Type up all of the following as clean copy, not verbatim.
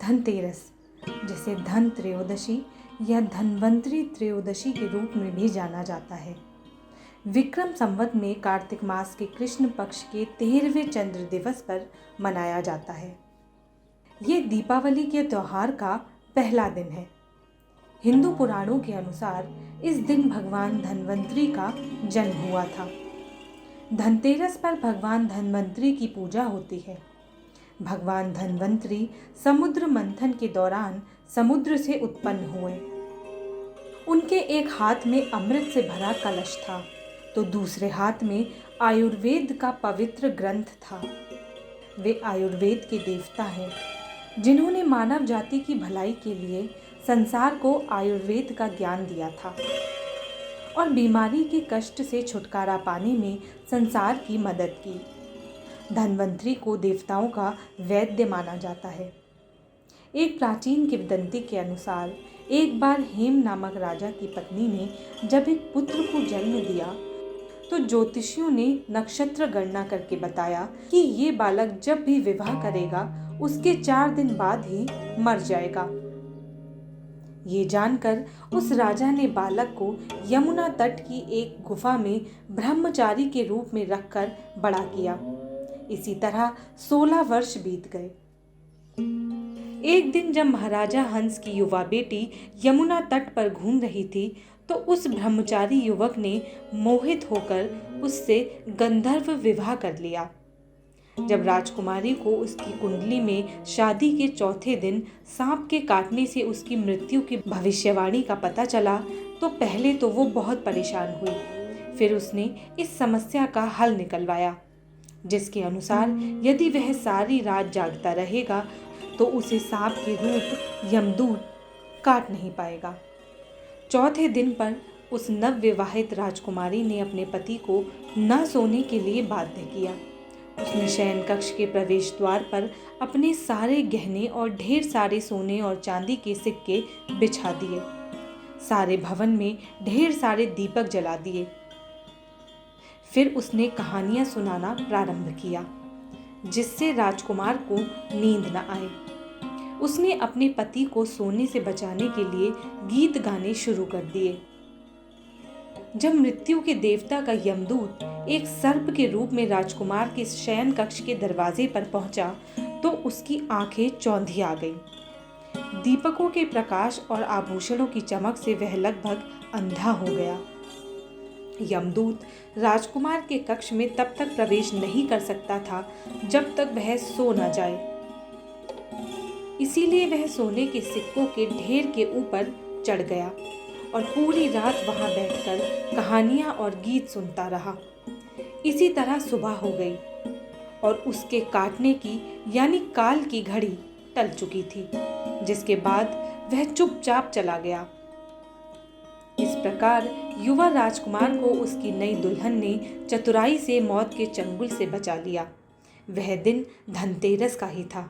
धनतेरस, जिसे धन त्रयोदशी या धन्वंतरी त्रयोदशी के रूप में भी जाना जाता है, विक्रम संवत में कार्तिक मास के कृष्ण पक्ष के 13वें चंद्र दिवस पर मनाया जाता है। ये दीपावली के त्योहार का पहला दिन है। हिंदू पुराणों के अनुसार इस दिन भगवान धन्वंतरी का जन्म हुआ था। धनतेरस पर भगवान धन्वंतरी की पूजा होती है। भगवान धन्वंतरी समुद्र मंथन के दौरान समुद्र से उत्पन्न हुए। उनके एक हाथ में अमृत से भरा कलश था, तो दूसरे हाथ में आयुर्वेद का पवित्र ग्रंथ था। वे आयुर्वेद के देवता हैं, जिन्होंने मानव जाति की भलाई के लिए संसार को आयुर्वेद का ज्ञान दिया था और बीमारी के कष्ट से छुटकारा पाने में संसार की मदद की। धन्वंतरी को देवताओं का वैद्य माना जाता है। एक प्राचीन किंवदंती के अनुसार एक बार हेम नामक राजा की पत्नी ने जब एक पुत्र को जन्म दिया तो ज्योतिषियों ने नक्षत्र गणना करके बताया कि ये बालक जब भी विवाह करेगा उसके 4 दिन बाद ही मर जाएगा। ये जानकर उस राजा ने बालक को यमुना तट की एक गुफा में ब्रह्मचारी के रूप में रखकर बड़ा किया। इसी तरह 16 वर्ष बीत गए। एक दिन जब महाराजा हंस की युवा बेटी यमुना तट पर घूम रही थी तो उस ब्रह्मचारी युवक ने मोहित होकर उससे गंधर्व विवाह कर लिया। जब राजकुमारी को उसकी कुंडली में शादी के चौथे दिन सांप के काटने से उसकी मृत्यु की भविष्यवाणी का पता चला तो पहले तो वो बहुत परेशान हुई। फिर उसने इस समस्या का हल निकलवाया, जिसके अनुसार यदि वह सारी रात जागता रहेगा तो उसे सांप के रूप यमदूत काट नहीं पाएगा। चौथे दिन पर उस नवविवाहित राजकुमारी ने अपने पति को न सोने के लिए बाध्य किया। उसने शयन कक्ष के प्रवेश द्वार पर अपने सारे गहने और ढेर सारे सोने और चांदी के सिक्के बिछा दिए। सारे भवन में ढेर सारे दीपक जला दिए। फिर उसने कहानियां सुनाना प्रारंभ किया, जिससे राजकुमार को नींद न आए। उसने अपने पति को सोने से बचाने के लिए गीत गाने शुरू कर दिए। जब मृत्यु के देवता का यमदूत एक सर्प के रूप में राजकुमार के शयन कक्ष के दरवाजे पर पहुंचा तो उसकी आंखें चौंधी आ गईं। दीपकों के प्रकाश और आभूषणों की चमक से वह लगभग अंधा हो गया। यमदूत राजकुमार के कक्ष में तब तक प्रवेश नहीं कर सकता था जब तक वह सो न जाए। इसीलिए वह सोने के सिक्कों के ढेर के ऊपर चढ़ गया और पूरी रात वहां बैठकर कहानियां और गीत सुनता रहा। इसी तरह सुबह हो गई और उसके काटने की यानी काल की घड़ी टल चुकी थी, जिसके बाद वह चुपचाप चला गया। इस प्रकार युवा राजकुमार को उसकी नई दुल्हन ने चतुराई से मौत के चंगुल से बचा लिया। वह दिन धनतेरस का ही था।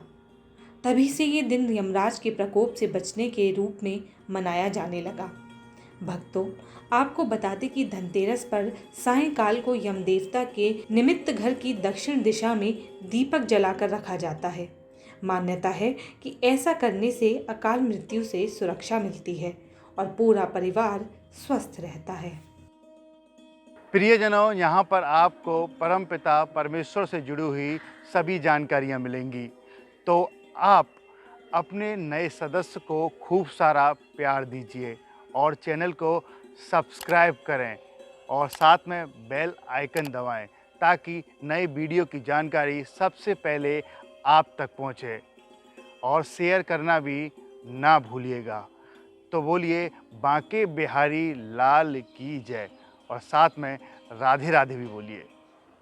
तभी से ये दिन यमराज के प्रकोप से बचने के रूप में मनाया जाने लगा। भक्तों, आपको बता दें कि धनतेरस पर सायंकाल को यमदेवता के निमित्त घर की दक्षिण दिशा में दीपक जलाकर रखा जाता है। मान्यता है कि ऐसा करने से अकाल मृत्यु से सुरक्षा मिलती है और पूरा परिवार स्वस्थ रहता है। प्रियजनों, यहाँ पर आपको परमपिता परमेश्वर से जुड़ी हुई सभी जानकारियाँ मिलेंगी। तो आप अपने नए सदस्य को खूब सारा प्यार दीजिए और चैनल को सब्सक्राइब करें और साथ में बेल आइकन दबाएं ताकि नए वीडियो की जानकारी सबसे पहले आप तक पहुंचे, और शेयर करना भी ना भूलिएगा। तो बोलिए बांके बिहारी लाल की जय और साथ में राधे राधे भी बोलिए।